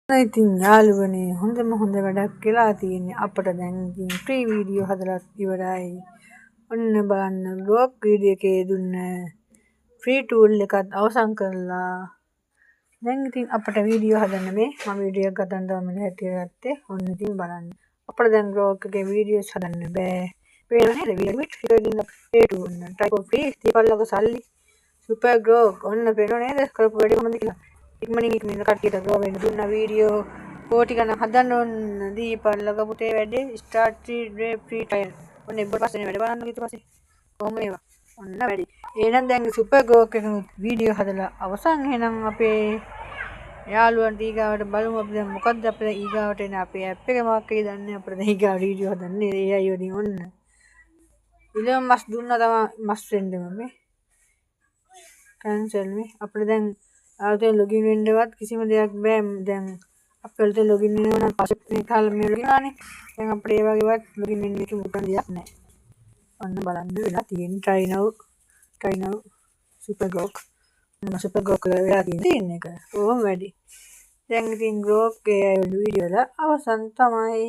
ඉතින් යාළුවනේ හොඳම හොඳ වැඩක් කියලා තියෙන්නේ අපිට දැන් ඉතින් ෆ්‍රී වීඩියෝ හදලා ඉවරයි. ඔන්න බලන්න බ්ලොග් වීඩියෝ එකේ දුන්න ෆ්‍රී ටූල් එකත් අවසන් කරලා දැන් ඉතින් අපිට වීඩියෝ හදන්න මේ මම වීඩියෝ එකක් ගන්න තමයි හැටියට ගත්තේ. ඔන්න ඉතින් බලන්න. අපිට දැන් බ්ලොග් එකේ වීඩියෝස් හදන්න බෑ. පේනව නේද වීඩියෝ එකේ දෙන්න ෆ්‍රී ටූල් එක. ටයිප් ඔෆ් ෆ්‍රී තියපල්ලක සල්ලි. සුපර් ග්‍රෝක් ඔන්න පේනව නේද කරපු වැඩේ කොහොමද කියලා. ඉක්මනින් කට්ටියට ග්‍රෝ වෙන්න දුන්න වීඩියෝ කෝටි ගණන් හදන්න ඕන දීපල්ලක පුතේ වැඩේ ස්ටාර්ට් ෆ්‍රී ට්‍රයල්. ඔන්න ඉබ්බ පස්සේ වැඩ බලන්න ඊට පස්සේ කොහොම ඒවා ඔන්න වැඩි. එහෙනම් දැන් සුපර් ග්‍රෝක් එක වීඩියෝ හදලා අවසන්. එහෙනම් අපේ යාළුවන්ට ඊගාවට බලමු අපි දැන් මොකද්ද අපේ ඊගාවට එන අපේ ඇප් එක මොකක් වෙයි දන්නේ අපිට දැන් ඊගාවට වීඩියෝ හදන්නේ ඒ අය වලින් ඔන්න ඉලන් මස් දුන්නා තමයි මස් වෙන්නම මේ කැන්සල් මේ අපිට දැන් ආයෙත් ලොගින් වෙන්නවත් කිසිම දෙයක් බෑ. දැන් අපිට ලොගින් වෙනවා නම් පස්සේ මේ කාලේ මේ ලොගිනානේ. දැන් අපිට ඒ වගේවත් ලොගින් වෙන්න එක මොකක්ද දෙයක් නැහැ. ඔන්න බලන්න වෙලා තියෙන try now super grok. මම super grok කරලා වෙලා තියෙන එක. ඕම වැඩි. දැන් ඉතින් grok ගේ වීඩියෝ වල අවසන් තමයි.